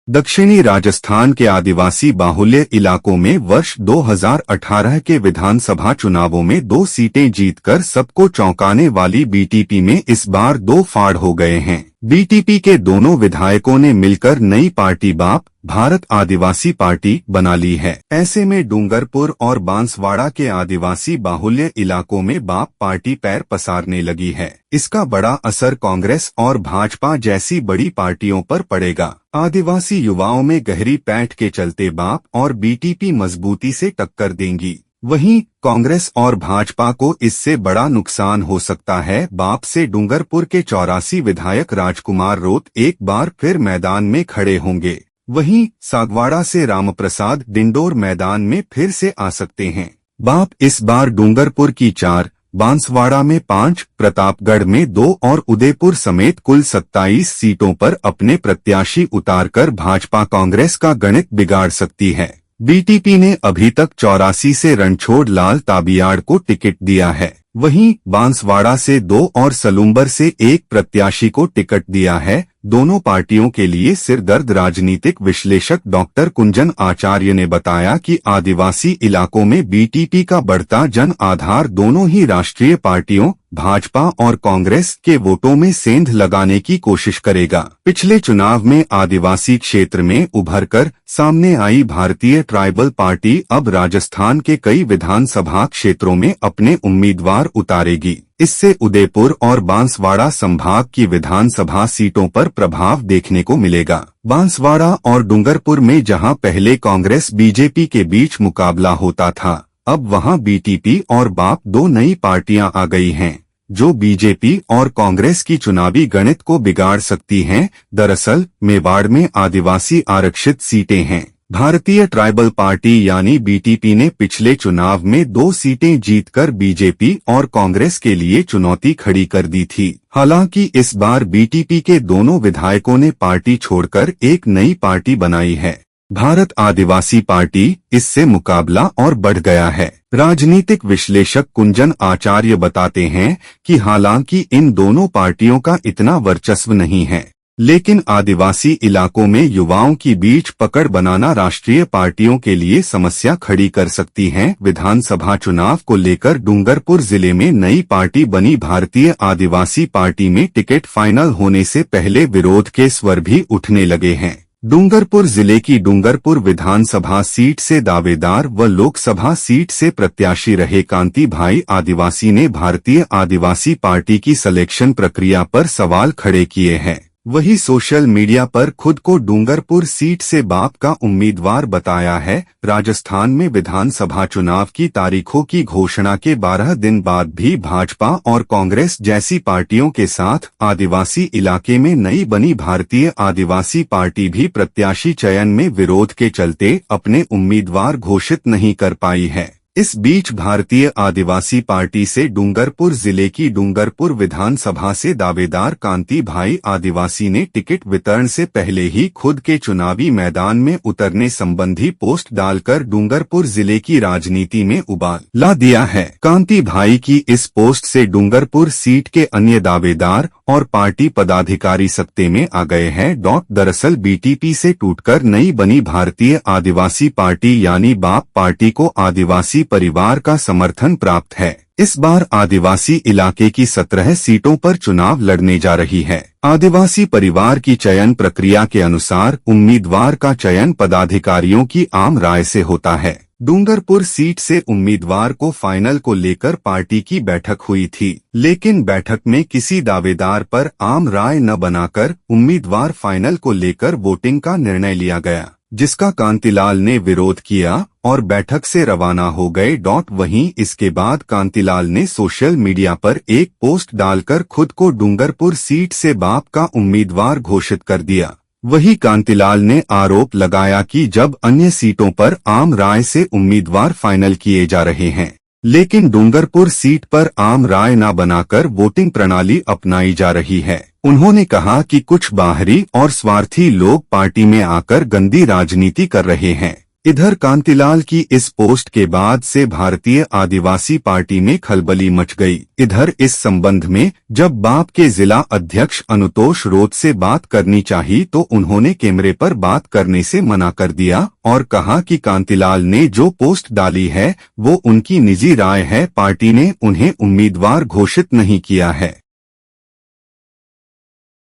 दक्षिणी राजस्थान के आदिवासी बाहुल्य इलाकों में वर्ष 2018 के विधानसभा चुनावों में 2 सीटें जीतकर सबको चौंकाने वाली बीटीपी में इस बार 2 फाड़ हो गए हैं। बीटीपी के दोनों विधायकों ने मिलकर नई पार्टी बाप भारत आदिवासी पार्टी बना ली है। ऐसे में डूंगरपुर और बांसवाड़ा के आदिवासी बाहुल्य इलाकों में बाप पार्टी पैर पसारने लगी है। इसका बड़ा असर कांग्रेस और भाजपा जैसी बड़ी पार्टियों पर पड़ेगा। आदिवासी युवाओं में गहरी पैठ के चलते बाप और बीटीपी मजबूती से टक्कर देंगी। वहीं कांग्रेस और भाजपा को इससे बड़ा नुकसान हो सकता है। बाप से डूंगरपुर के 84 विधायक राजकुमार रोत एक बार फिर मैदान में खड़े होंगे। वहीं सागवाड़ा से रामप्रसाद डिंडोर मैदान में फिर से आ सकते हैं। बाप इस बार डूंगरपुर की 4, बांसवाड़ा में 5, प्रतापगढ़ में 2 और उदयपुर समेत कुल 27 सीटों पर अपने प्रत्याशी उतारकर भाजपा कांग्रेस का गणित बिगाड़ सकती है। बीटीपी ने अभी तक 84 से रणछोड़ लाल ताबियाड़ को टिकट दिया है। वहीं बांसवाड़ा से 2 और सलूम्बर से 1 प्रत्याशी को टिकट दिया है। दोनों पार्टियों के लिए सिरदर्द। राजनीतिक विश्लेषक डॉक्टर कुंजन आचार्य ने बताया कि आदिवासी इलाकों में बीटीपी का बढ़ता जन आधार दोनों ही राष्ट्रीय पार्टियों भाजपा और कांग्रेस के वोटों में सेंध लगाने की कोशिश करेगा। पिछले चुनाव में आदिवासी क्षेत्र में उभरकर सामने आई भारतीय ट्राइबल पार्टी अब राजस्थान के कई विधानसभा क्षेत्रों में अपने उम्मीदवार उतारेगी। इससे उदयपुर और बांसवाड़ा संभाग की विधानसभा सीटों पर प्रभाव देखने को मिलेगा। बांसवाड़ा और डूंगरपुर में जहां पहले कांग्रेस बीजेपी के बीच मुकाबला होता था, अब वहां बीटीपी और बाप 2 नई पार्टियां आ गई हैं, जो बीजेपी और कांग्रेस की चुनावी गणित को बिगाड़ सकती हैं। दरअसल मेवाड़ में आदिवासी आरक्षित सीटें हैं। भारतीय ट्राइबल पार्टी यानी बीटीपी ने पिछले चुनाव में 2 सीटें जीतकर बीजेपी और कांग्रेस के लिए चुनौती खड़ी कर दी थी। हालांकि इस बार बीटीपी के दोनों विधायकों ने पार्टी छोड़कर एक नई पार्टी बनाई है, भारत आदिवासी पार्टी। इससे मुकाबला और बढ़ गया है। राजनीतिक विश्लेषक कुंजन आचार्य बताते हैं कि हालांकि इन दोनों पार्टियों का इतना वर्चस्व नहीं है, लेकिन आदिवासी इलाकों में युवाओं की बीच पकड़ बनाना राष्ट्रीय पार्टियों के लिए समस्या खड़ी कर सकती है। विधानसभा चुनाव को लेकर डूंगरपुर जिले में नई पार्टी बनी भारतीय आदिवासी पार्टी में टिकट फाइनल होने से पहले विरोध के स्वर भी उठने लगे हैं। डूंगरपुर जिले की डूंगरपुर विधानसभा सीट से दावेदार व लोकसभा सीट से प्रत्याशी रहे कांति भाई आदिवासी ने भारतीय आदिवासी पार्टी की सिलेक्शन प्रक्रिया पर सवाल खड़े किए हैं। वही सोशल मीडिया पर खुद को डूंगरपुर सीट से बाप का उम्मीदवार बताया है। राजस्थान में विधानसभा चुनाव की तारीखों की घोषणा के 12 दिन बाद भी भाजपा और कांग्रेस जैसी पार्टियों के साथ आदिवासी इलाके में नई बनी भारतीय आदिवासी पार्टी भी प्रत्याशी चयन में विरोध के चलते अपने उम्मीदवार घोषित नहीं कर पाई है। इस बीच भारतीय आदिवासी पार्टी से डूंगरपुर जिले की डूंगरपुर विधानसभा से दावेदार कांति भाई आदिवासी ने टिकट वितरण से पहले ही खुद के चुनावी मैदान में उतरने संबंधी पोस्ट डालकर डूंगरपुर जिले की राजनीति में उबाल ला दिया है। कांति भाई की इस पोस्ट से डूंगरपुर सीट के अन्य दावेदार और पार्टी पदाधिकारी सत्ते में आ गए हैं। दरअसल बीटीपी से टूटकर नई बनी भारतीय आदिवासी पार्टी यानी बाप पार्टी को आदिवासी परिवार का समर्थन प्राप्त है। इस बार आदिवासी इलाके की 17 सीटों पर चुनाव लड़ने जा रही है। आदिवासी परिवार की चयन प्रक्रिया के अनुसार उम्मीदवार का चयन पदाधिकारियों की आम राय से होता है। डूंगरपुर सीट से उम्मीदवार को फाइनल को लेकर पार्टी की बैठक हुई थी, लेकिन बैठक में किसी दावेदार पर आम राय न बनाकर उम्मीदवार फाइनल को लेकर वोटिंग का निर्णय लिया गया, जिसका कांतिलाल ने विरोध किया और बैठक से रवाना हो गए। वहीं इसके बाद कांतिलाल ने सोशल मीडिया पर एक पोस्ट डालकर खुद को डूंगरपुर सीट से बाप का उम्मीदवार घोषित कर दिया। वही कांतिलाल ने आरोप लगाया कि जब अन्य सीटों पर आम राय से उम्मीदवार फाइनल किए जा रहे हैं, लेकिन डूंगरपुर सीट पर आम राय न बनाकर वोटिंग प्रणाली अपनाई जा रही है। उन्होंने कहा कि कुछ बाहरी और स्वार्थी लोग पार्टी में आकर गंदी राजनीति कर रहे हैं। इधर कांतिलाल की इस पोस्ट के बाद से भारतीय आदिवासी पार्टी में खलबली मच गई। इधर इस संबंध में जब बाप के जिला अध्यक्ष अनुतोष रोध से बात करनी चाहिए तो उन्होंने कैमरे पर बात करने से मना कर दिया और कहा कि कांतिलाल ने जो पोस्ट डाली है वो उनकी निजी राय है, पार्टी ने उन्हें उम्मीदवार घोषित नहीं किया है।